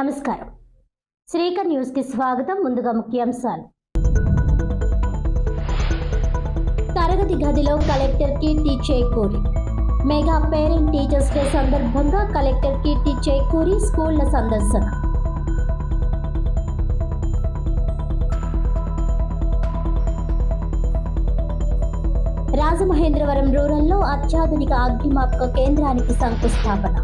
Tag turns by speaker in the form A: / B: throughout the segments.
A: నమస్కారం. శ్రీకర్ న్యూస్ కి స్వాగతం. ముందుగా ముఖ్యాంశాలు. తరగతి గదిలో కలెక్టర్ కీర్తి చేకూరి. మెగా పేరెంట్ టీచర్స్ డే సందర్భంగా కలెక్టర్ కీర్తి చేకూరి స్కూళ్ల సందర్శన. రాజమహేంద్రవరం రూరల్లో అత్యాధునిక అగ్నిమాపక కేంద్రానికి శంకుస్థాపన.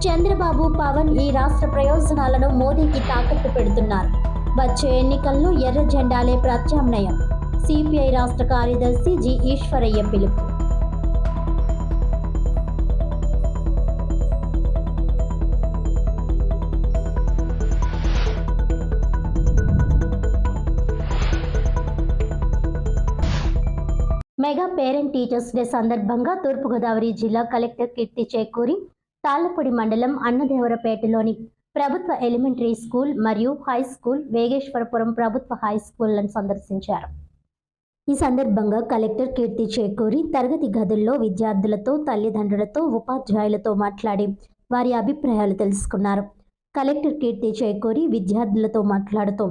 A: చంద్రబాబు, పవన్ ఈ రాష్ట్ర ప్రయోజనాలను మోదీకి తాకట్టు పెడుతున్నారు. వచ్చే ఎన్నికల్లో ఎర్ర జెండాలే ప్రత్యామ్నాయం. సిపిఐ రాష్ట్ర కార్యదర్శి జి ఈశ్వరయ్య పిలుపు. మెగా పేరెంట్ టీచర్స్ డే సందర్భంగా తూర్పుగోదావరి జిల్లా కలెక్టర్ కీర్తి చేకూరి తాళ్లపూడి మండలం అన్నదేవరపేటలోని ప్రభుత్వ ఎలిమెంటరీ స్కూల్ మరియు హై స్కూల్, వేగేశ్వరపురం ప్రభుత్వ హై స్కూళ్లను సందర్శించారు. ఈ సందర్భంగా కలెక్టర్ కీర్తి చేకూరి తరగతి గదుల్లో విద్యార్థులతో, తల్లిదండ్రులతో, ఉపాధ్యాయులతో మాట్లాడి వారి అభిప్రాయాలు తెలుసుకున్నారు. కలెక్టర్ కీర్తి చేకూరి విద్యార్థులతో మాట్లాడుతూ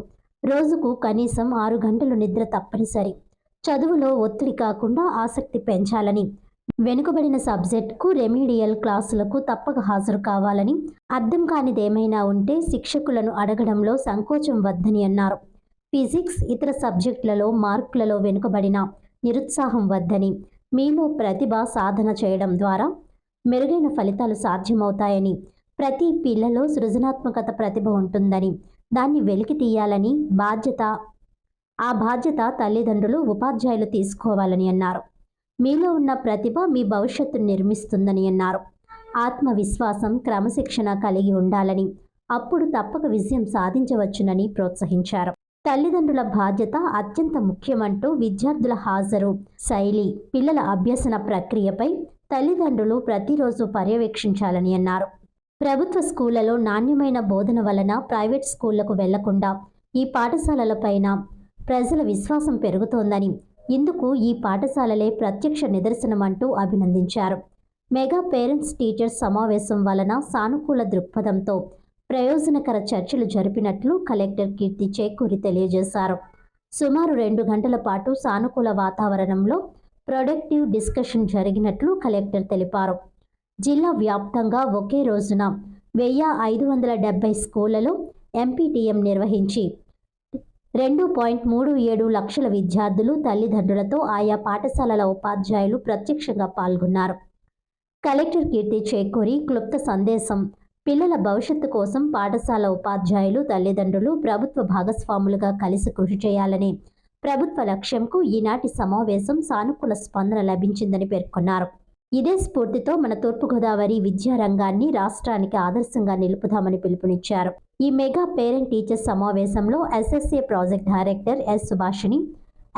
A: రోజుకు కనీసం 6 గంటలు నిద్ర తప్పనిసరి, చదువులో ఒత్తిడి కాకుండా ఆసక్తి పెంచాలని, వెనుకబడిన సబ్జెక్టుకు రెమీడియల్ క్లాసులకు తప్పక హాజరు కావాలని, అర్థం కానిదేమైనా ఉంటే శిక్షకులను అడగడంలో సంకోచం వద్దని అన్నారు. ఫిజిక్స్, ఇతర సబ్జెక్టులలో మార్కులలో వెనుకబడిన నిరుత్సాహం వద్దని, మీలో ప్రతిభ సాధన చేయడం ద్వారా మెరుగైన ఫలితాలు సాధ్యమవుతాయని, ప్రతి పిల్లలో సృజనాత్మకత ప్రతిభ ఉంటుందని, దాన్ని వెలికి తీయాలని ఆ బాధ్యత తల్లిదండ్రులు, ఉపాధ్యాయులు తీసుకోవాలని అన్నారు. మీలో ఉన్న ప్రతిభ మీ భవిష్యత్తును నిర్మిస్తుందని అన్నారు. ఆత్మవిశ్వాసం, క్రమశిక్షణ కలిగి ఉండాలని, అప్పుడు తప్పక విజయం సాధించవచ్చునని ప్రోత్సహించారు. తల్లిదండ్రుల బాధ్యత అత్యంత ముఖ్యమంటూ విద్యార్థుల హాజరు, శైలి, పిల్లల అభ్యసన ప్రక్రియపై తల్లిదండ్రులు ప్రతిరోజు పర్యవేక్షించాలని అన్నారు. ప్రభుత్వ స్కూళ్లలో నాణ్యమైన బోధన వలన ప్రైవేట్ స్కూళ్లకు వెళ్లకుండా ఈ పాఠశాలలపైన ప్రజల విశ్వాసం పెరుగుతోందని, ఇందుకు ఈ పాఠశాలలే ప్రత్యక్ష నిదర్శనమంటూ అభినందించారు. మెగా పేరెంట్స్ టీచర్స్ సమావేశం వలన సానుకూల దృక్పథంతో ప్రయోజనకర చర్చలు జరిపినట్లు కలెక్టర్ కీర్తి చేకూరి తెలియజేశారు. సుమారు 2 గంటల పాటు సానుకూల వాతావరణంలో ప్రొడక్టివ్ డిస్కషన్ జరిగినట్లు కలెక్టర్ తెలిపారు. జిల్లా వ్యాప్తంగా ఒకే రోజున 1570 స్కూళ్లలో ఎంపీటీఎం నిర్వహించి 2.37 లక్షల విద్యార్థులు, తల్లిదండ్రులతో ఆయా పాఠశాలల ఉపాధ్యాయులు ప్రత్యక్షంగా పాల్గొన్నారు. కలెక్టర్ కీర్తి చేకూరి క్లుప్త సందేశం. పిల్లల భవిష్యత్తు కోసం పాఠశాల ఉపాధ్యాయులు, తల్లిదండ్రులు ప్రభుత్వ భాగస్వాములుగా కలిసి కృషి చేయాలనే ప్రభుత్వ లక్ష్యంకు ఈనాటి సమావేశం సానుకూల స్పందన లభించిందని పేర్కొన్నారు. ఇదే స్ఫూర్తితో మన తూర్పుగోదావరి విద్యారంగాన్ని రాష్ట్రానికి ఆదర్శంగా నిలుపుదామని పిలుపునిచ్చారు. ఈ మెగా పేరెంట్ టీచర్స్ సమావేశంలో SSA project director S Subhashini,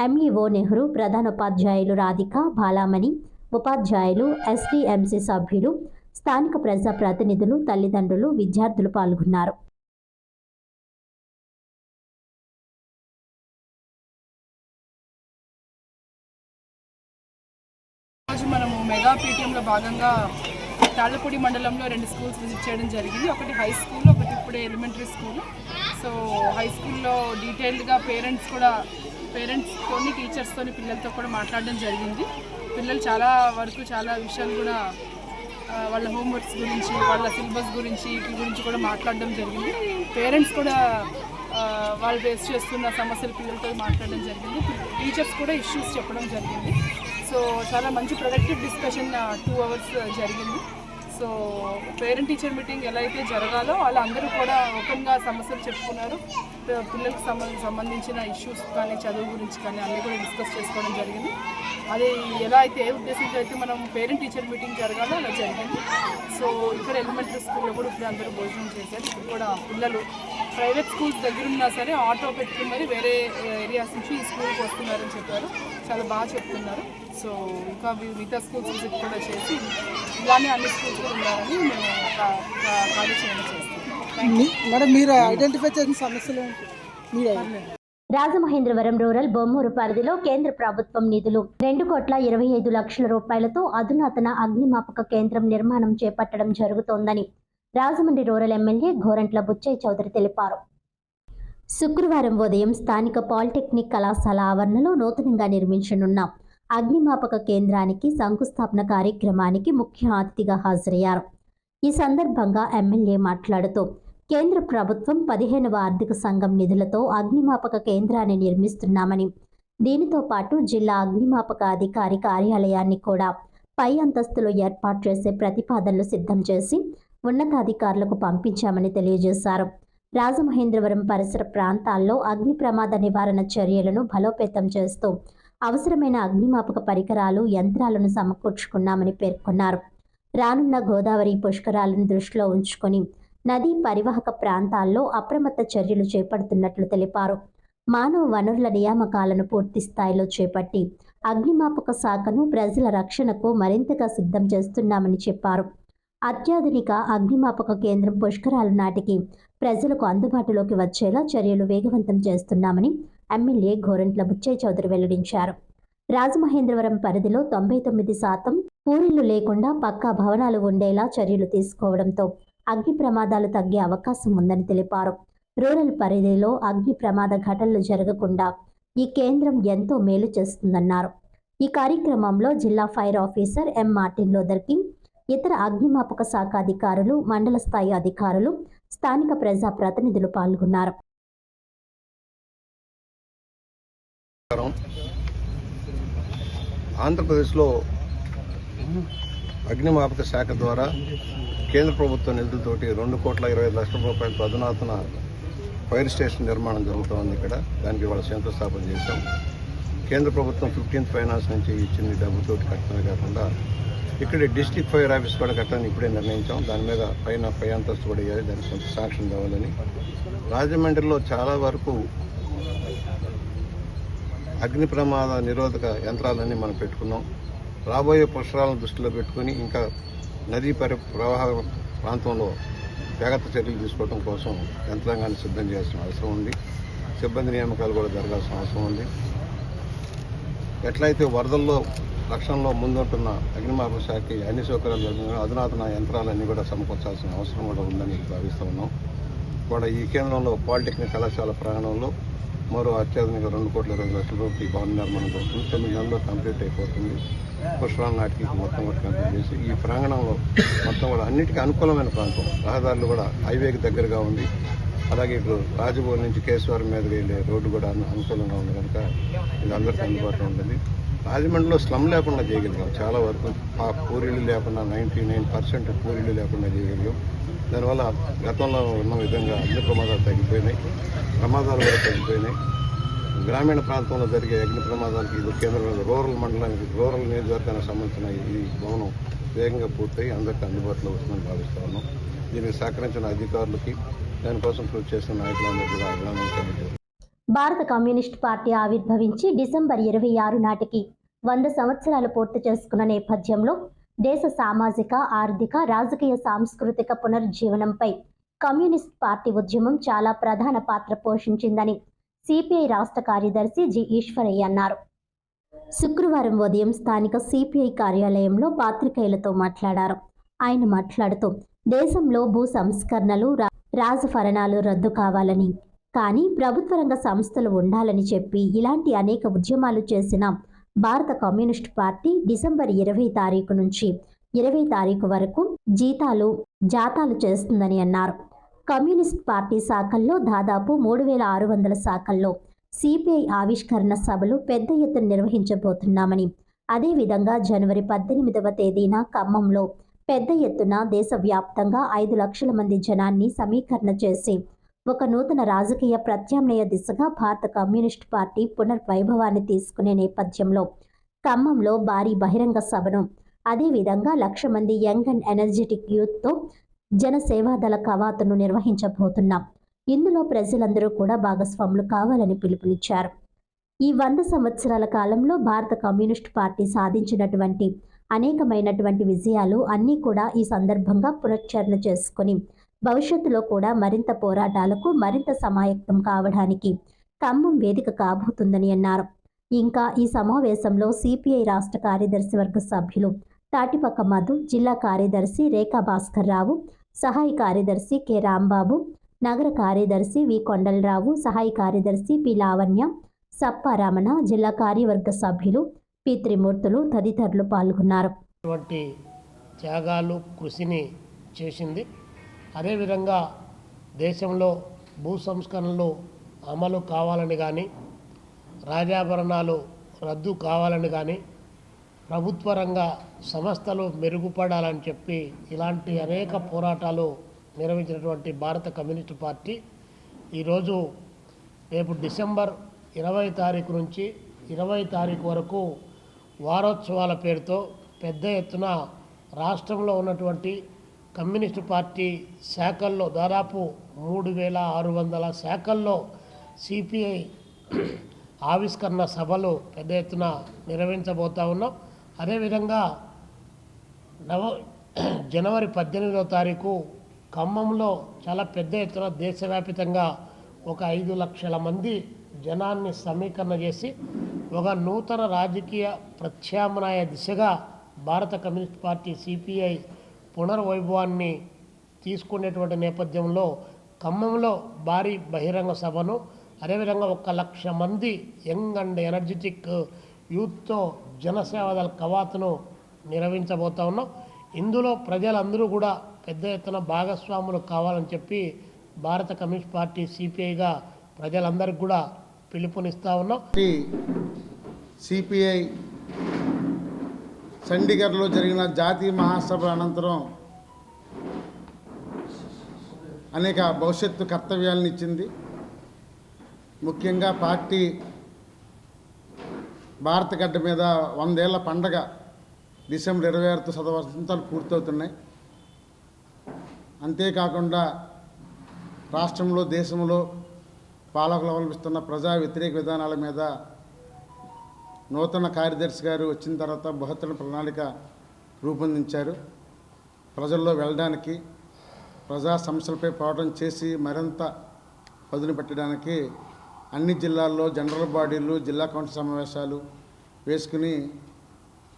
A: MEO Nehru, ప్రధానోపాధ్యాయులు రాధిక, బాలామణి, ఉపాధ్యాయులు, ఎస్డిఎంసి సభ్యులు, స్థానిక ప్రజా ప్రతినిధులు, తల్లిదండ్రులు, విద్యార్థులు పాల్గొన్నారు.
B: మనము మెగా పీటీఎంలో భాగంగా తాళ్లపూడి మండలంలో 2 స్కూల్స్ విజిట్ చేయడం జరిగింది. ఒకటి హై స్కూల్, ఒకటి ఇప్పుడే ఎలిమెంటరీ స్కూల్. సో హై స్కూల్లో డీటెయిల్డ్గా పేరెంట్స్తో, టీచర్స్తో, పిల్లలతో కూడా మాట్లాడడం జరిగింది. పిల్లలు చాలా విషయాలు కూడా వాళ్ళ హోంవర్క్స్ గురించి, వాళ్ళ సిలబస్ గురించి, వీటి గురించి కూడా మాట్లాడడం జరిగింది. పేరెంట్స్ కూడా వాళ్ళు ఫేస్ చేస్తున్న సమస్యలు పిల్లలతో మాట్లాడడం జరిగింది. టీచర్స్ కూడా ఇష్యూస్ చెప్పడం జరిగింది. సో చాలా మంచి ప్రొడక్టివ్ డిస్కషన్ 2 hours జరిగింది. సో పేరెంట్ టీచర్ మీటింగ్ ఎలా అయితే జరగాలో అలా అందరూ కూడా ఓపెన్గా సమస్యలు చెప్పుకున్నారు. పిల్లలకు సంబంధించిన ఇష్యూస్ కానీ, చదువు గురించి కానీ అన్నీ కూడా డిస్కస్ చేసుకోవడం జరిగింది. అది ఎలా అయితే ఏ ఉద్దేశంతో అయితే మనం పేరెంట్ టీచర్ మీటింగ్ జరగాలో అలా జరిగింది. సో ఇక్కడ ఎలిమెంటరీ స్కూల్లో కూడా ఇప్పుడు అందరూ భోజనం చేశారు. ఇప్పుడు కూడా పిల్లలు ప్రైవేట్ స్కూల్స్ దగ్గర ఉన్నా సరే ఆటో పెట్టుకుని మరి వేరే ఏరియాస్ నుంచి ఈ స్కూల్కి వస్తున్నారని చెప్పారు. చాలా బాగా చెప్తున్నారు. సో ఇంకా మిగతా స్కూల్స్ విజిట్ కూడా చేసి ఇలానే అన్ని స్కూల్స్ కూడా ఉండాలని మేము కార్యాచరణ చేస్తాం.
C: మేడం, మీరు ఐడెంటిఫై చేసిన సమస్యలు ఏంటి?
A: రాజమహేంద్రవరం రూరల్ బొమ్మూరు పరిధిలో కేంద్ర ప్రభుత్వం నిధులు 2,25,00,000 రూపాయలతో అధునాతన అగ్నిమాపక కేంద్రం నిర్మాణం చేపట్టడం జరుగుతోందని రాజమండ్రి రూరల్ ఎమ్మెల్యే గోరంట్ల బుచ్చయ్య చౌదరి తెలిపారు. శుక్రవారం ఉదయం స్థానిక పాలిటెక్నిక్ కళాశాల ఆవరణలో నూతనంగా నిర్మించనున్న అగ్నిమాపక కేంద్రానికి శంకుస్థాపన కార్యక్రమానికి ముఖ్య అతిథిగా హాజరయ్యారు. ఈ సందర్భంగా ఎమ్మెల్యే మాట్లాడుతూ కేంద్ర ప్రభుత్వం 15వ ఆర్థిక సంఘం నిధులతో అగ్నిమాపక కేంద్రాన్ని నిర్మిస్తున్నామని, దీనితో పాటు జిల్లా అగ్నిమాపక అధికారి కార్యాలయాన్ని కూడా పై అంతస్తులో ఏర్పాటు చేసే ప్రతిపాదనలు సిద్ధం చేసి ఉన్నతాధికారులకు పంపించామని తెలియజేశారు. రాజమహేంద్రవరం పరిసర ప్రాంతాల్లో అగ్ని ప్రమాద నివారణ చర్యలను బలోపేతం చేస్తూ అవసరమైన అగ్నిమాపక పరికరాలు, యంత్రాలను సమకూర్చుకున్నామని పేర్కొన్నారు. రానున్న గోదావరి పుష్కరాలను దృష్టిలో ఉంచుకొని నదీ పరివాహక ప్రాంతాల్లో అప్రమత్త చర్యలు చేపడుతున్నట్లు తెలిపారు. మానవ వనరుల నియామకాలను పూర్తి స్థాయిలో చేపట్టి అగ్నిమాపక శాఖను ప్రజల రక్షణకు మరింతగా సిద్ధం చేస్తున్నామని చెప్పారు. అత్యాధునిక అగ్నిమాపక కేంద్రం పుష్కరాల నాటికి ప్రజలకు అందుబాటులోకి వచ్చేలా చర్యలు వేగవంతం చేస్తున్నామని ఎమ్మెల్యే గోరంట్ల బుచ్చయ్య చౌదరి వెల్లడించారు. రాజమహేంద్రవరం పరిధిలో 99% పూరిళ్లు లేకుండా పక్కా భవనాలు ఉండేలా చర్యలు తీసుకోవడంతో అగ్ని ప్రమాదాలు తగ్గే అవకాశం ఉందని తెలిపారు. రూరల్ పరిధిలో అగ్ని ప్రమాద ఘటనలు జరగకుండా ఈ కేంద్రం ఎంతో మేలు చేస్తుందన్నారు. ఈ కార్యక్రమంలో జిల్లా fire officer M Martin Luther king, ఇతర అగ్నిమాపక శాఖ అధికారులు, మండల స్థాయి అధికారులు, స్థానిక ప్రజా ప్రతినిధులు పాల్గొన్నారు.
C: ఆంధ్రప్రదేశ్లో అగ్నిమాపక శాఖ ద్వారా కేంద్ర ప్రభుత్వ నిధులతోటి 2,25,00,000 రూపాయలతో అధునాతన ఫైర్ స్టేషన్ నిర్మాణం జరుగుతోంది. ఇక్కడ దానికి ఇవాళ శంకుస్థాపన చేశాం. కేంద్ర ప్రభుత్వం 15th ఫైనాన్స్ నుంచి ఇచ్చిన డబ్బుతోటి కట్టడమే కాకుండా ఇక్కడ డిస్ట్రిక్ట్ ఫైర్ ఆఫీస్ కూడా కట్టాలని ఇప్పుడే నిర్ణయించాం. దాని మీద పై అంతస్తు కూడా వేయాలి, దానికి కొంత శాంక్షన్ కావాలని. రాజమండ్రిలో చాలా వరకు అగ్ని ప్రమాద నిరోధక యంత్రాలన్నీ మనం పెట్టుకున్నాం. రాబోయే పుష్కరాలను దృష్టిలో పెట్టుకుని ఇంకా నదీ ప్రవాహ ప్రాంతంలో జాగ్రత్త చర్యలు తీసుకోవడం కోసం యంత్రాంగాన్ని సిద్ధం చేయాల్సిన అవసరం ఉంది. సిబ్బంది నియామకాలు కూడా జరగాల్సిన అవసరం ఉంది. ఎట్లయితే వరదల్లో లక్షణంలో ముందుంటున్న అగ్నిమాపక శాఖకి అన్ని సౌకర్యాలు అధునాతన యంత్రాలన్నీ కూడా సమకూర్చాల్సిన అవసరం కూడా ఉందని భావిస్తూ ఉన్నాం. కూడా ఈ కేంద్రంలో పాలిటెక్నిక్ కళాశాల ప్రాంగణంలో మరో అత్యాధునిక 2,20,00,000 రూపాయల భవన నిర్మాణం జరుగుతుంది. 9 నెలల్లో కంప్లీట్ అయిపోతుంది. పుష్కరాల నాటికి మొత్తం కూడా కంప్లీట్ చేసి ఈ ప్రాంగణంలో మొత్తం కూడా అన్నిటికీ అనుకూలమైన ప్రాంతం. రహదారులు కూడా హైవేకి దగ్గరగా ఉంది. అలాగే ఇప్పుడు రాజభవన్ నుంచి కేశవరం మీదకి వెళ్ళే రోడ్డు కూడా అనుకూలంగా ఉంది కనుక ఇది అందరికీ అందుబాటులో ఉంటుంది. రాజమండ్రిలో స్లమ్ లేకుండా చేయగలిగాం. చాలా వరకు ఆ పూరీలు లేకుండా 99% పూరీలు లేకుండా చేయగలిగాం. దానివల్ల గతంలో ఉన్న విధంగా అగ్ని ప్రమాదాలు తగ్గిపోయినాయి, ప్రమాదాలు కూడా తగ్గిపోయినాయి. గ్రామీణ ప్రాంతంలో జరిగే అగ్ని ప్రమాదాలకి ఇది కేంద్రంలో రూరల్ మండలానికి, రూరల్ నియోజకవర్గానికి సంబంధించిన ఈ భవనం వేగంగా పూర్తయి అందరికీ అందుబాటులో వస్తుందని భావిస్తా ఉన్నాం. దీనికి సహకరించిన అధికారులకి, దానికోసం కృషి చేసిన నాయకులందరూ కూడా అభినందించారు.
A: భారత కమ్యూనిస్ట్ పార్టీ ఆవిర్భవించి డిసెంబర్ 26 నాటికి 100 సంవత్సరాలు పూర్తి చేసుకున్న నేపథ్యంలో దేశ సామాజిక, ఆర్థిక, రాజకీయ, సాంస్కృతిక పునరుజ్జీవనంపై కమ్యూనిస్ట్ పార్టీ ఉద్యమం చాలా ప్రధాన పాత్ర పోషించిందని సిపిఐ రాష్ట్ర కార్యదర్శి జి ఈశ్వరయ్య అన్నారు. శుక్రవారం ఉదయం స్థానిక సిపిఐ కార్యాలయంలో పాత్రికేయులతో మాట్లాడారు. ఆయన మాట్లాడుతూ దేశంలో భూ సంస్కరణలు, రాజఫరణాలు రద్దు కావాలని, కానీ ప్రభుత్వ రంగ సంస్థలు ఉండాలని చెప్పి ఇలాంటి అనేక ఉద్యమాలు చేసిన భారత కమ్యూనిస్ట్ పార్టీ డిసెంబర్ 20 తారీఖు నుంచి 20 తారీఖు వరకు జాతాలు చేస్తుందని అన్నారు. కమ్యూనిస్ట్ పార్టీ శాఖల్లో దాదాపు 3,600 శాఖల్లో సిపిఐ ఆవిష్కరణ సభలు పెద్ద ఎత్తున నిర్వహించబోతున్నామని, అదేవిధంగా జనవరి 18వ తేదీన ఖమ్మంలో పెద్ద ఎత్తున దేశవ్యాప్తంగా 5 లక్షల మంది జనాన్ని సమీకరణ చేసి ఒక నూతన రాజకీయ ప్రత్యామ్నాయ దిశగా భారత కమ్యూనిస్ట్ పార్టీ పునర్వైభవాన్ని తీసుకునే నేపథ్యంలో ఖమ్మంలో భారీ బహిరంగ సభను, అదేవిధంగా 1,00,000 మంది యంగ్ అండ్ ఎనర్జెటిక్ యూత్తో జనసేవాదళ కవాతును నిర్వహించబోతున్నాం. ఇందులో ప్రజలందరూ కూడా భాగస్వాములు కావాలని పిలుపునిచ్చారు. ఈ 100 సంవత్సరాల కాలంలో భారత కమ్యూనిస్ట్ పార్టీ సాధించినటువంటి అనేకమైనటువంటి విజయాలు అన్నీ కూడా ఈ సందర్భంగా పునశ్చరణ చేసుకుని భవిష్యత్తులో కూడా మరింత పోరాటాలకు మరింత సమాయత్తం కావడానికి ఖమ్మం వేదిక కాబోతుందని అన్నారు. ఇంకా ఈ సమావేశంలో సిపిఐ రాష్ట్ర కార్యదర్శి వర్గ సభ్యులు తాటిపక్క మధు, జిల్లా కార్యదర్శి రేఖా భాస్కర్ రావు, సహాయ కార్యదర్శి కె రాంబాబు, నగర కార్యదర్శి వి కొండలరావు, సహాయ కార్యదర్శి పి లావణ్య, సప్పారమణ, జిల్లా కార్యవర్గ సభ్యులు పి త్రిమూర్తులు తదితరులు పాల్గొన్నారు.
D: త్యాగాలు కృషిని చేసింది. అదేవిధంగా దేశంలో భూ సంస్కరణలు అమలు కావాలని కానీ, రాజాభరణాలు రద్దు కావాలని కానీ, ప్రభుత్వ రంగ సంస్థలు మెరుగుపడాలని చెప్పి ఇలాంటి అనేక పోరాటాలు నిర్వహించినటువంటి భారత కమ్యూనిస్టు పార్టీ ఈరోజు రేపు డిసెంబర్ 20 తారీఖు నుంచి 20 తారీఖు వరకు వారోత్సవాల పేరుతో పెద్ద ఎత్తున రాష్ట్రంలో ఉన్నటువంటి కమ్యూనిస్టు పార్టీ శాఖల్లో దాదాపు 3600 శాఖల్లో సిపిఐ ఆవిష్కరణ సభలు పెద్ద ఎత్తున నిర్వహించబోతా ఉన్నాం. అదేవిధంగా జనవరి 18వ తారీఖు ఖమ్మంలో చాలా పెద్ద ఎత్తున దేశవ్యాప్తంగా ఒక 5 లక్షల మంది జనాన్ని సమీకరణ చేసి ఒక నూతన రాజకీయ ప్రత్యామ్నాయ దిశగా భారత కమ్యూనిస్ట్ పార్టీ సిపిఐ పునర్వైభవాన్ని తీసుకునేటువంటి నేపథ్యంలో ఖమ్మంలో భారీ బహిరంగ సభను, అదేవిధంగా 1 లక్ష మంది యంగ్ అండ్ ఎనర్జెటిక్ యూత్తో జనసేవదళ కవాతును నిర్వహించబోతా ఉన్నాం. ఇందులో ప్రజలందరూ కూడా పెద్ద ఎత్తున భాగస్వాములు కావాలని చెప్పి భారత కమ్యూనిస్ట్ పార్టీ సిపిఐగా ప్రజలందరికీ కూడా పిలుపునిస్తూ ఉన్నాం.
E: సిపిఐ చండీగఢ్లో జరిగిన జాతీయ మహాసభ అనంతరం అనేక భవిష్యత్తు కర్తవ్యాలను ఇచ్చింది. ముఖ్యంగా పార్టీ భారత గడ్డ మీద 100 ఏళ్ల పండగ డిసెంబర్ 26తో 100 వసంతాలు పూర్తవుతున్నాయి. అంతేకాకుండా రాష్ట్రంలో దేశంలో పాలకులు అవలంబిస్తున్న ప్రజా వ్యతిరేక విధానాల మీద నూతన కార్యదర్శి గారు వచ్చిన తర్వాత బృహత్తర ప్రణాళిక రూపొందించారు. ప్రజల్లో వెళ్ళడానికి, ప్రజా సమస్యలపై పోరాటం చేసి మరింత పదును పెట్టడానికి అన్ని జిల్లాల్లో జనరల్ బాడీలు, జిల్లా కౌన్సిల్ సమావేశాలు వేసుకుని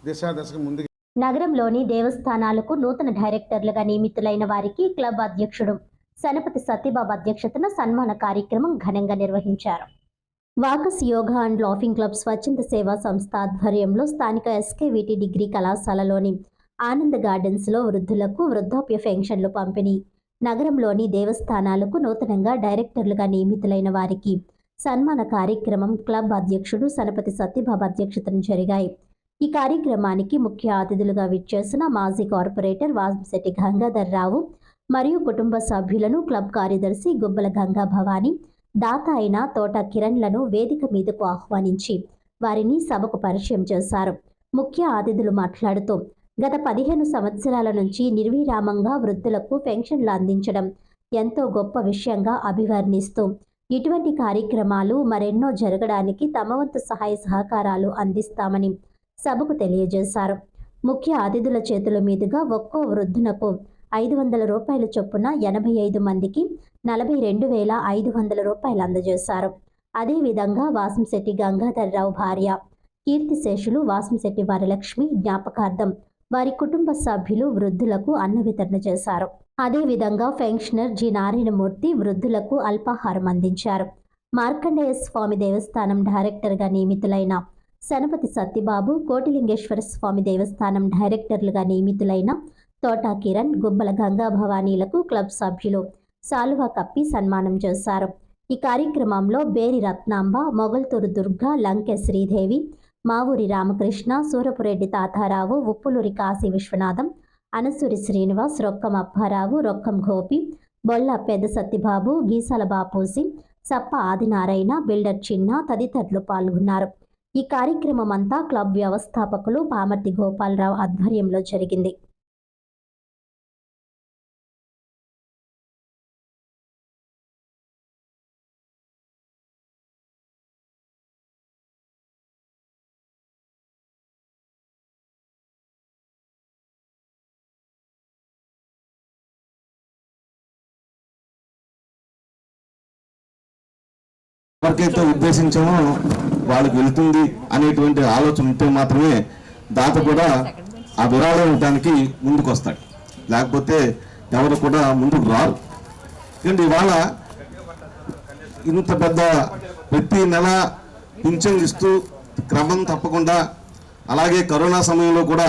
E: దశకు ముందుకు.
A: నగరంలోని దేవస్థానాలకు నూతన డైరెక్టర్లుగా నియమితులైన వారికి క్లబ్ అధ్యక్షుడు సనపతి సత్యబాబు అధ్యక్షతన సన్మాన కార్యక్రమం ఘనంగా నిర్వహించారు. వాకస్ యోగా అండ్ లాఫింగ్ క్లబ్ స్వచ్ఛంద సేవా సంస్థ ఆధ్వర్యంలో స్థానిక ఎస్కేవిటి డిగ్రీ కళాశాలలోని ఆనంద్ గార్డెన్స్లో వృద్ధులకు వృద్ధాప్య పెన్షన్లు పంపిణీ, నగరంలోని దేవస్థానాలకు నూతనంగా డైరెక్టర్లుగా నియమితులైన వారికి సన్మాన కార్యక్రమం క్లబ్ అధ్యక్షుడు సనపతి సత్యబాబు అధ్యక్షతన జరిగాయి. ఈ కార్యక్రమానికి ముఖ్య అతిథులుగా విచ్చేసిన మాజీ కార్పొరేటర్ వాసంశెట్టి గంగాధర్ రావు మరియు కుటుంబ సభ్యులను క్లబ్ కార్యదర్శి గుబ్బల గంగా భవానీ, దాత అయిన తోట కిరణ్లను వేదిక మీదకు ఆహ్వానించి వారిని సభకు పరిచయం చేశారు. ముఖ్య అతిథులు మాట్లాడుతూ గత 15 సంవత్సరాల నుంచి నిర్విరామంగా వృద్ధులకు పెన్షన్లు అందించడం ఎంతో గొప్ప విషయంగా అభివర్ణిస్తూ ఇటువంటి కార్యక్రమాలు మరెన్నో జరగడానికి తమ వంతు సహాయ సహకారాలు అందిస్తామని సభకు తెలియజేశారు. ముఖ్య అతిథుల చేతుల మీదుగా ఒక్కో వృద్ధునకు 500 రూపాయల చొప్పున 85 మందికి 42,500 రూపాయలు అందజేశారు. అదేవిధంగా వాసంశెట్టి గంగాధర్ రావు భార్య కీర్తిశేషులు వాసంశెట్టి వరలక్ష్మి జ్ఞాపకార్థం వారి కుటుంబ సభ్యులు వృద్ధులకు అన్న వితరణ చేశారు. అదేవిధంగా పెన్షనర్ జి నారాయణమూర్తి వృద్ధులకు అల్పాహారం అందించారు. మార్కండేయ స్వామి దేవస్థానం డైరెక్టర్గా నియమితులైన సనపతి సత్యబాబు, కోటిలింగేశ్వర స్వామి దేవస్థానం డైరెక్టర్లుగా నియమితులైన తోటా కిరణ్, గుబ్బల గంగా భవానీలకు క్లబ్ సభ్యులు సాలువా కప్పి సన్మానం చేశారు. ఈ కార్యక్రమంలో బేరి రత్నాంబ, మొగల్తూరు దుర్గ, లంకె శ్రీదేవి, మావూరి రామకృష్ణ, సూరపురెడ్డి తాతారావు, ఉప్పులూరి కాశీ విశ్వనాథం, అనసూరి శ్రీనివాస్, రొక్కం అప్పారావు, రొక్కం గోపి, బొల్ల పెద్ద సత్యబాబు, గీసాల బాపూసి, సప్ప ఆదినారాయణ, బిల్డర్ చిన్న తదితరులు పాల్గొన్నారు. ఈ కార్యక్రమం అంతా క్లబ్ వ్యవస్థాపకులు పామర్తి గోపాలరావు ఆధ్వర్యంలో జరిగింది.
F: ఎవరికైతే ఉద్దేశించామో వాళ్ళకి వెళ్తుంది అనేటువంటి ఆలోచన ఉంటే మాత్రమే దాత కూడా ఆ విరాళం ఇవ్వడానికి ముందుకు వస్తాడు, లేకపోతే ఎవరు కూడా ముందుకు రారు. ఎందుకంటే ఇవాళ ఇంత పెద్ద ప్రతి నెల పింఛన్ ఇస్తూ క్రమం తప్పకుండా, అలాగే కరోనా సమయంలో కూడా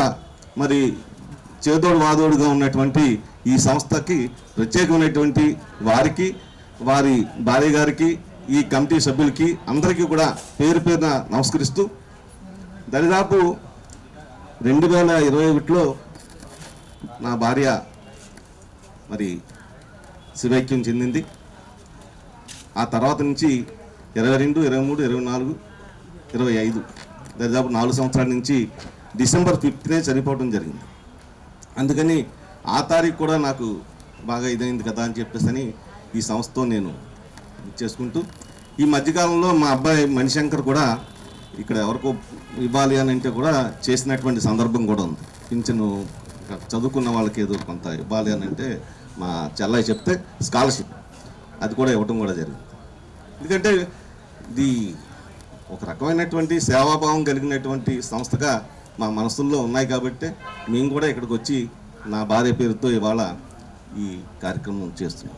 F: మరి చేదోడు వాదోడుగా ఉన్నటువంటి ఈ సంస్థకి ప్రత్యేకమైనటువంటి వారికి, వారి భార్య గారికి, ఈ కమిటీ సభ్యులకి అందరికీ కూడా పేరు పేరున నమస్కరిస్తూ, దరిదాపు 2021లో నా భార్య మరి శివైక్యం చెందింది. ఆ తర్వాత నుంచి 22, 23, 24, 25 దాదాపు 4 సంవత్సరాల నుంచి డిసెంబర్ 5నే చనిపోవడం జరిగింది. అందుకని ఆ తారీఖు కూడా నాకు బాగా ఇదైంది కదా అని చెప్పేసి ఈ సంస్థతో నేను చేసుకుంటూ, ఈ మధ్యకాలంలో మా అబ్బాయి మణిశంకర్ కూడా ఇక్కడ ఎవరికో ఇవ్వాలి అని అంటే కూడా చేసినటువంటి సందర్భం కూడా ఉంది. పింఛను చదువుకున్న వాళ్ళకి ఏదో కొంత ఇవ్వాలి అని అంటే మా చెల్లయ్య చెప్తే స్కాలర్షిప్ అది కూడా ఇవ్వటం కూడా జరిగింది. ఎందుకంటే ఇది ఒక రకమైనటువంటి సేవాభావం కలిగినటువంటి సంస్థగా మా మనసుల్లో ఉన్నాయి కాబట్టి మేము కూడా ఇక్కడికి వచ్చి నా భార్య పేరుతో ఇవాళ ఈ కార్యక్రమం చేస్తున్నాం.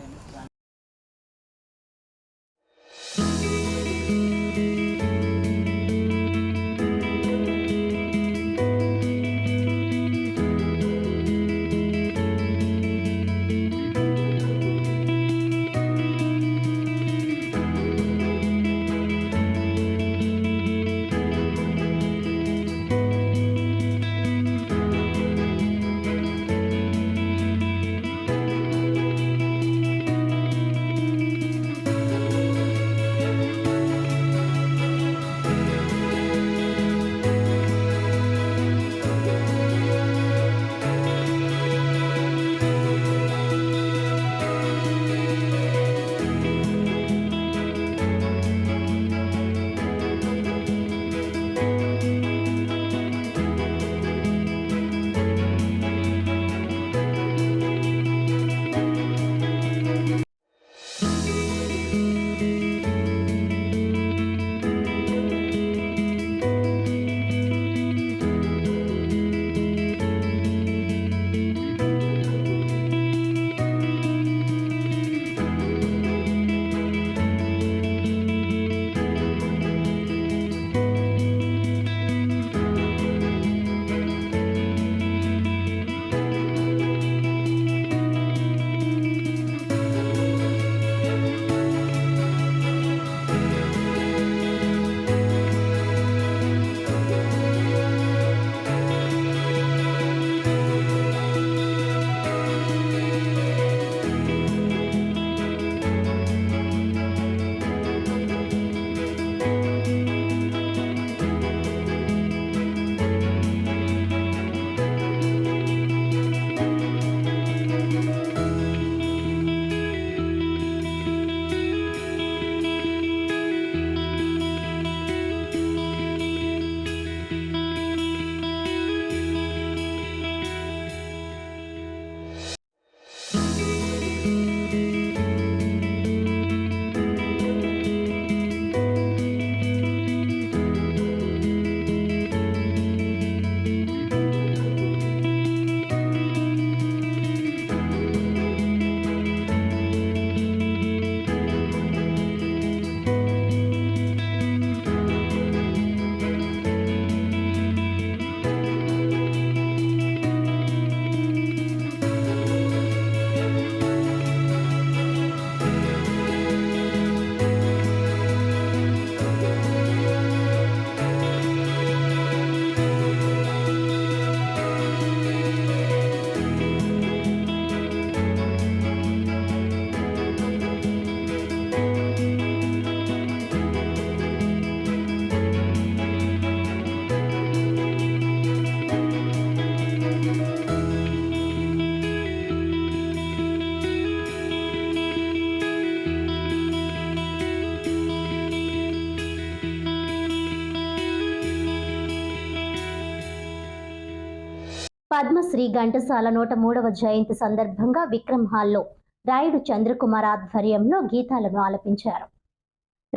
A: పద్మశ్రీ ఘంటసాల 103వ జయంతి సందర్భంగా విక్రమ్ హాల్లో రాయుడు చంద్రకుమార్ ఆధ్వర్యంలో గీతాలను ఆలపించారు.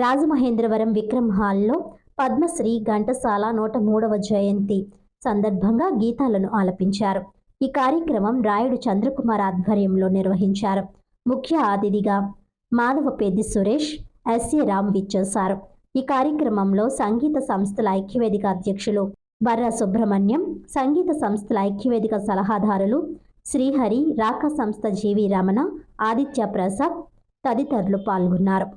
A: రాజమహేంద్రవరం విక్రమ్ హాల్లో పద్మశ్రీ ఘంటసాల 103వ జయంతి సందర్భంగా గీతాలను ఆలపించారు. ఈ కార్యక్రమం రాయుడు చంద్రకుమార్ ఆధ్వర్యంలో నిర్వహించారు. ముఖ్య అతిథిగా మాధవపేది సురేష్, ఎస్ఏ రామ్ విచ్చేశారు. ఈ కార్యక్రమంలో సంగీత సంస్థల ఐక్యవేదిక అధ్యక్షులు బర్ర సుబ్రహ్మణ్యం, సంగీత సంస్థల ఐక్యవేదిక సలహాదారులు శ్రీహరి, రాకా సంస్థ జీవి రమణ, ఆదిత్య ప్రసాద్ తదితరులు పాల్గొన్నారు.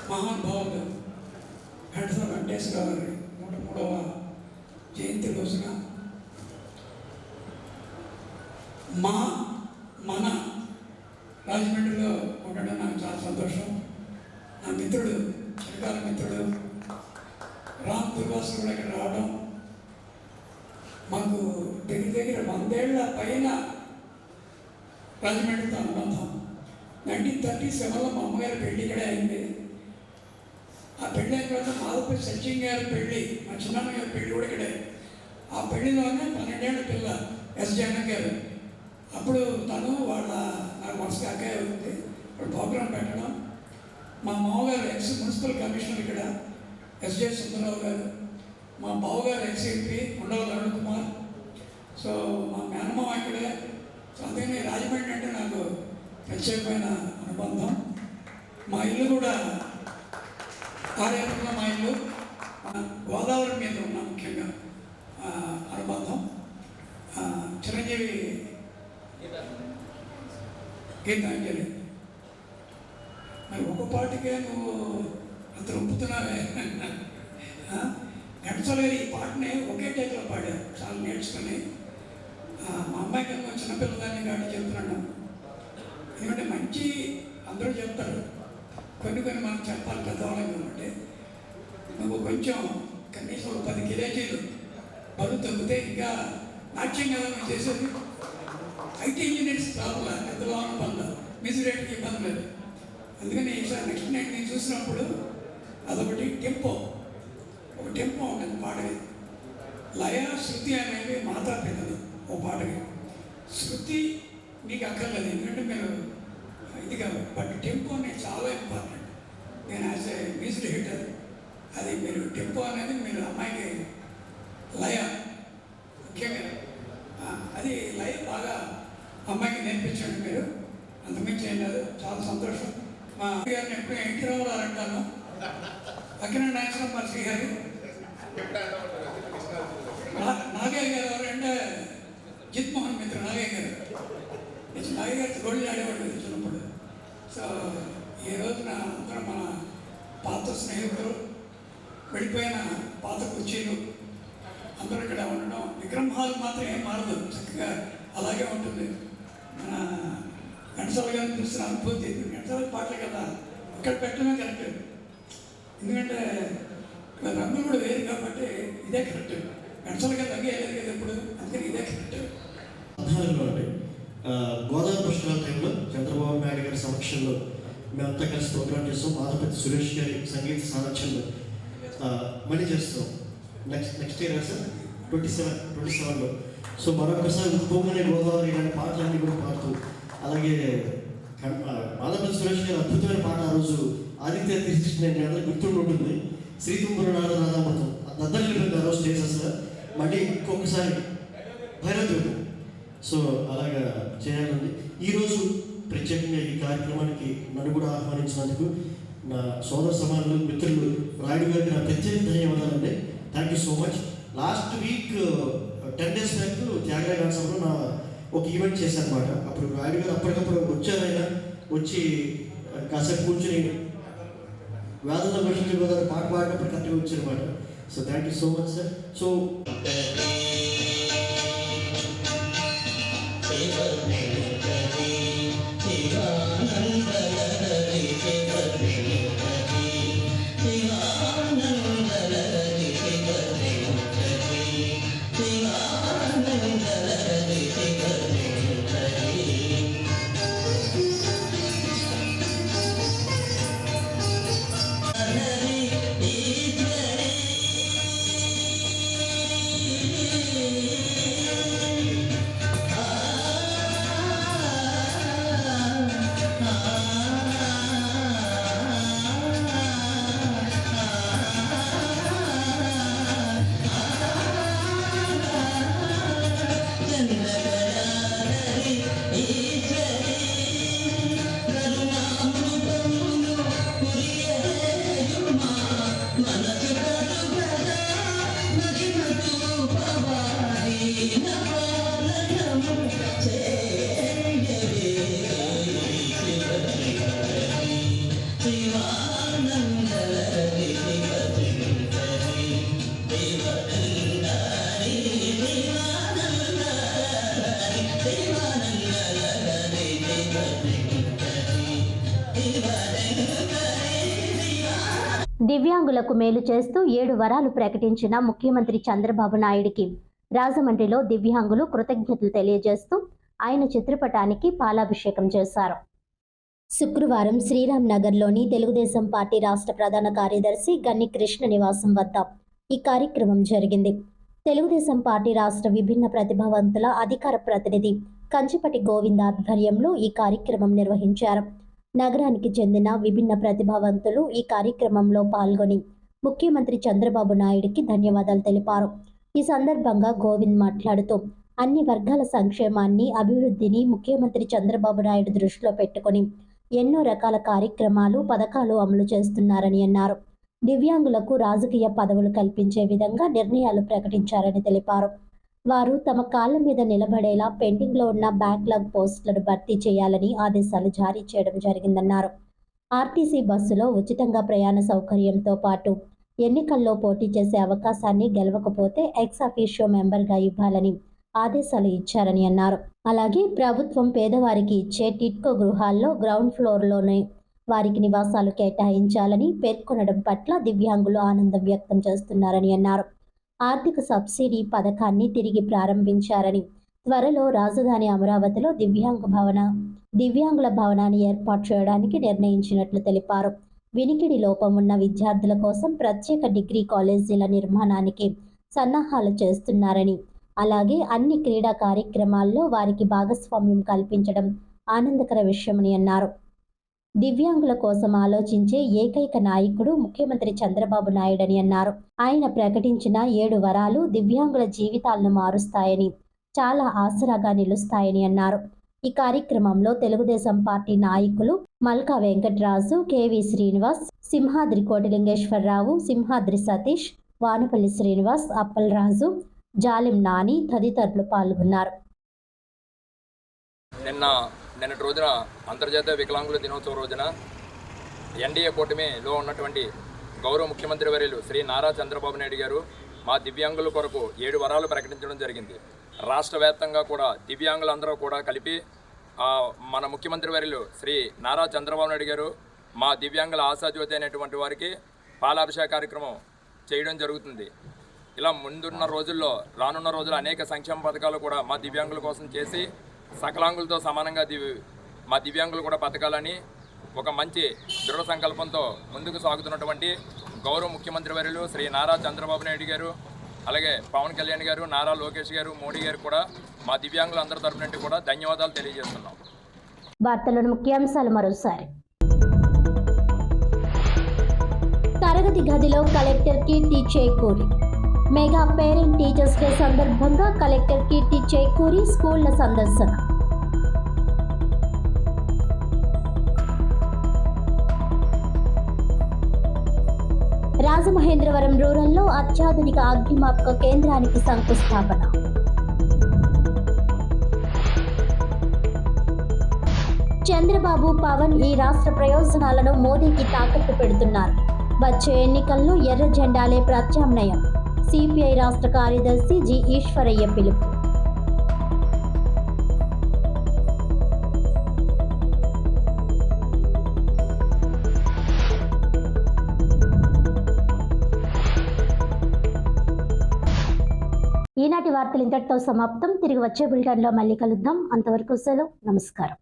G: మహానుభావులు ఘంటసాల వెంకటేశ్వరరావు గారి 103వ జయంతి రోజున మన రాజమండ్రిలో ఉండడం నాకు చాలా సంతోషం. నా మిత్రుడు, చిరకాల మిత్రుడు రామ్ దుర్వాసు కూడా ఇక్కడ రావడం, మాకు దగ్గర 100 ఏళ్ల పైన రాజమండ్రితో అనుబంధం. 1937లో మా అమ్మగారి పెళ్లి ఇక్కడే అయింది. ఆ పెళ్ళి అయిన తర్వాత మాధవపల్లి సత్యం గారి పెళ్ళి, మా చిన్నమ్మ గారి పెళ్ళి కూడా ఇక్కడే. ఆ పెళ్లిలోనే 12 ఏళ్ల పిల్ల ఎస్ జగన్ గారు, అప్పుడు తను నాకు వరుసగా అక్కాయ ఉంది, ఇప్పుడు ప్రోగ్రాం పెట్టడం. మా మామగారు ఎక్స్ మున్సిపల్ కమిషనర్ ఇక్కడ ఎస్జే సుందరరావు గారు, మా బావగారు ex MP Undavalli Arun Kumar. So మా మేనమామ ఇక్కడే. సో అందుకని రాజమండ్రి అంటే నాకు ప్రత్యేకమైన అనుబంధం. మా ఇల్లు కూడా కార్యాలయంలో, మా ఇల్లు గోదావరి మీద ఉన్న ముఖ్యంగా అనుబంధం. చిరంజీవి గీతాంజలి, మరి ఒక పాటకే నువ్వు అంత రొప్పుతున్నావే. ఘంటసాల గారు ఈ పాటని ఒకే టైప్లో పాడారు, చాలా నేర్చుకుని. మా అమ్మాయి కన్నా చిన్నపిల్లదాన్ని కాబట్టి చెప్తున్నాను. ఎందుకంటే మంచి అందరూ చెప్తారు, కొన్ని మనం చెప్పాలి పెద్దవాళ్ళం కాబట్టి. నువ్వు కొంచెం కనీసం 10 కిలోజీలు బరువు తగ్గితే ఇంకా నాట్యం కదా నువ్వు చేసేది. ఐటీ ఇంజనీర్స్ రావాలా, పెద్దలో పనులు మ్యూజిక్ రేట్కి ఇబ్బంది లేదు. అందుకని ఈసారి నెక్స్ట్ నైట్ నేను చూసినప్పుడు అదొకటి టెంపో, ఒక టెంపో ఉంటుంది పాటకి. లయ శృతి అనేవి మాతాపితలు ఓ పాటకి. శృతి మీకు అక్కర్లేదు, ఎందుకంటే మీరు ఇది కాదు, బట్ టెంపో అనేది చాలా ఇంపార్టెంట్. నేను యాజ్ ఏ మ్యూజిక్ హిటర్ అది మీరు టెంపో అనేది మీరు అమ్మాయికి లయ ముఖ్యంగా అది లయ బాగా అమ్మాయికి నేర్పించండి మీరు. అంతమించి ఏం లేదు, చాలా సంతోషం. మా గారిని ఎప్పుడు ఎన్టీ రామారావు అంటాను, అక్కిన నాగేశ్వరమ్మ శ్రీహరి, నాగయ్య గారు ఎవరంటే జిత్మోహన్ మిత్ర నాగయ్య గారు. నాగయ్య గారితో గోళ్ళు ఆడేవాడు చిన్నప్పుడు. సో ఈ రోజున అందరూ మన పాత స్నేహితులు, వెళ్ళిపోయిన పాత కుర్చీలు అందరూ ఇక్కడ ఉండడం. విక్రమ్ హాల్ మాత్రం ఏం మారదు, చక్కగా అలాగే ఉంటుంది. మన ఘంటసాల గారిని చూసిన అనుభూతి, ఘంటసాల పాటలు కదా ఇక్కడ పెట్టడమే కరెక్ట్. ఎందుకంటే రంగులు కూడా వేరు కాబట్టి ఇదే కరెక్ట్. ఘంటసాల గారు రంగు వేయలేదు కదా ఇప్పుడు, అందుకని ఇదే కరెక్ట్.
H: గోదావరి పుష్కరాల టైంలో చంద్రబాబు నాయుడు గారి సమక్షంలో మేమంతా కలిసి ప్రోగ్రామ్ చేస్తాం. మాధవపతి సురేష్ గారి సంగీత సారథ్యంలో మళ్ళీ చేస్తాం. నెక్స్ట్ ఇయర్ సార్ 27లో. సో మరొకసారి ఉద్భవమనే గోదావరి ఇలాంటి పాటలన్నీ కూడా పాడుతూ, అలాగే మాధవపతి సురేష్ గారు అద్భుతమైన పాట ఆ రోజు ఆదిత్య తీర్చిన మీ అందరూ గుర్తుండి ఉంటుంది, శ్రీతుంబురు నాదామృతం. దద్దరిల్లిపోయింది ఆ రోజు స్టేజ్ అసలు. మళ్ళీ ఇంకొకసారి భైరవ. సో అలాగా చేయాలని ఈరోజు ప్రత్యేకంగా ఈ కార్యక్రమానికి నన్ను కూడా ఆహ్వానించినందుకు నా సోదర సమానులు, మిత్రులు రాయుడు గారికి నా ప్రత్యేక ధన్యవాదాలండి. Thank you so much. Last week 10 days back Thyagaraya సభలో నా ఒక ఈవెంట్ చేశారనమాట. అప్పుడు రాయుడు గారు అప్పటికప్పుడు వచ్చారైనా వచ్చి కాసేపు కూర్చొని వేదన భవిష్యత్తు గోదావరి పాట పాడినప్పుడు కరెక్ట్గా వచ్చారనమాట. So thank you so much sir. So
A: దివ్యాంగులకు మేలు చేస్తూ 7 వరాలు ప్రకటించిన ముఖ్యమంత్రి చంద్రబాబు నాయుడికి రాజమండ్రిలో దివ్యాంగులు కృతజ్ఞతలు తెలియజేస్తూ ఆయన చిత్రపటానికి పాలాభిషేకం చేశారు. శుక్రవారం శ్రీరామ్ నగర్లోని తెలుగుదేశం పార్టీ రాష్ట్ర ప్రధాన కార్యదర్శి గన్ని కృష్ణ నివాసం వద్ద ఈ కార్యక్రమం జరిగింది. తెలుగుదేశం పార్టీ రాష్ట్ర విభిన్న ప్రతిభావంతుల అధికార ప్రతినిధి కంచిపటి గోవింద్ ఆధ్వర్యంలో ఈ కార్యక్రమం నిర్వహించారు. నగరానికి చెందిన విభిన్న ప్రతిభావంతులు ఈ కార్యక్రమంలో పాల్గొని ముఖ్యమంత్రి చంద్రబాబు నాయుడికి ధన్యవాదాలు తెలిపారు. ఈ సందర్భంగా గోవింద్ మాట్లాడుతూ అన్ని వర్గాల సంక్షేమాన్ని, అభివృద్ధిని ముఖ్యమంత్రి చంద్రబాబు నాయుడు దృష్టిలో పెట్టుకుని ఎన్నో రకాల కార్యక్రమాలు, పథకాలు అమలు చేస్తున్నారని అన్నారు. దివ్యాంగులకు రాజకీయ పదవులు కల్పించే విధంగా నిర్ణయాలు ప్రకటించారని తెలిపారు. వారు తమ కాళ్ల మీద నిలబడేలా పెండింగ్లో ఉన్న బ్యాక్లాగ్ పోస్టులను భర్తీ చేయాలని ఆదేశాలు జారీ చేయడం జరిగిందన్నారు. ఆర్టీసీ బస్సులో ఉచితంగా ప్రయాణ సౌకర్యంతో పాటు ఎన్నికల్లో పోటీ చేసే అవకాశాన్ని గెలవకపోతే ఎక్స్ అఫీషియో మెంబర్గా ఇవ్వాలని ఆదేశాలు ఇచ్చారని అన్నారు. అలాగే ప్రభుత్వం పేదవారికి ఇచ్చే టిట్కో గృహాల్లో గ్రౌండ్ ఫ్లోర్లోనే వారికి నివాసాలు కేటాయించాలని పేర్కొనడం పట్ల దివ్యాంగులు ఆనందం వ్యక్తం చేస్తున్నారని అన్నారు. ఆర్థిక సబ్సిడీ పథకాన్ని తిరిగి ప్రారంభించారని, త్వరలో రాజధాని అమరావతిలో దివ్యాంగుల భవనాన్ని ఏర్పాటు చేయడానికి నిర్ణయించినట్లు తెలిపారు. వినికిడి లోపం ఉన్న విద్యార్థుల కోసం ప్రత్యేక డిగ్రీ కాలేజీల నిర్మాణానికి సన్నాహాలు చేస్తున్నారని, అలాగే అన్ని క్రీడా కార్యక్రమాల్లో వారికి భాగస్వామ్యం కల్పించడం ఆనందకర విషయమని అన్నారు. దివ్యాంగుల కోసం ఆలోచించే ఏకైక నాయకుడు ముఖ్యమంత్రి చంద్రబాబు నాయుడని అన్నారు. ఆయన ప్రకటించిన 7 వరాలు దివ్యాంగుల జీవితాలను మారుస్తాయని, చాలా ఆసరాగా నిలుస్తాయని అన్నారు. ఈ కార్యక్రమంలో తెలుగుదేశం పార్టీ నాయకులు మల్కా వెంకటరాజు, కేవి శ్రీనివాస్, సింహాద్రి కోటిలింగేశ్వరరావు, సింహాద్రి సతీష్, వానపల్లి శ్రీనివాస్, అప్పలరాజు, జాలిం నాని తదితరులు పాల్గొన్నారు.
I: నిన్నటి రోజున అంతర్జాతీయ వికలాంగుల దినోత్సవం రోజున ఎన్డీఏ కూటమిలో ఉన్నటువంటి గౌరవ ముఖ్యమంత్రి వర్యులు శ్రీ నారా చంద్రబాబు నాయుడు గారు మా దివ్యాంగుల కొరకు 7 వరాలు ప్రకటించడం జరిగింది. రాష్ట్ర వ్యాప్తంగా కూడా దివ్యాంగులందరూ కూడా కలిపి మన ముఖ్యమంత్రి వర్యులు శ్రీ నారా చంద్రబాబు నాయుడు గారు మా దివ్యాంగుల ఆశాజ్యోతి అనేటువంటి వారికి పాలాభిషేక కార్యక్రమం చేయడం జరుగుతుంది. ఇలా రానున్న రోజుల్లో అనేక సంక్షేమ పథకాలు కూడా మా దివ్యాంగుల కోసం చేసి సకలాంగులతో సమానంగా మా దివ్యాంగులు కూడా బతకాలని ఒక మంచి దృఢ సంకల్పంతో ముందుకు సాగుతున్నటువంటి గౌరవ ముఖ్యమంత్రి వర్యులు శ్రీ నారా చంద్రబాబు నాయుడు గారు, అలాగే పవన్ కళ్యాణ్ గారు, నారా లోకేష్ గారు, మోడీ గారు కూడా మా దివ్యాంగులందరి తరపు నుండి కూడా ధన్యవాదాలు తెలియజేస్తున్నాం.
A: వార్తలను ముఖ్యాంశాలు మరోసారి. తరగతి గదిలో కలెక్టర్ కీర్తి చేకూరి. మెగా పేరెంట్ టీచర్స్ డే సందర్భంగా కలెక్టర్ కీర్తి చేకూరి స్కూళ్ల సందర్శన. రాజమహేంద్రవరం రూరల్లో అత్యాధునిక అగ్నిమాపక కేంద్రానికి శంకుస్థాపన. చంద్రబాబు, పవన్ ఈ రాష్ట్ర ప్రయోజనాలను మోదీకి తాకట్టు పెడుతున్నారు. వచ్చే ఎన్నికల్లో ఎర్ర జెండాలే ప్రత్యామ్నాయం. సిపిఐ రాష్ట్ర కార్యదర్శి జి ఈశ్వరయ్య పిలుపు. ఈనాటి వార్తలు ఇంతటితో సమాప్తం. తిరిగి వచ్చే బులెటిన్లో మళ్ళీ కలుద్దాం. అంతవరకు సెలవు. నమస్కారం.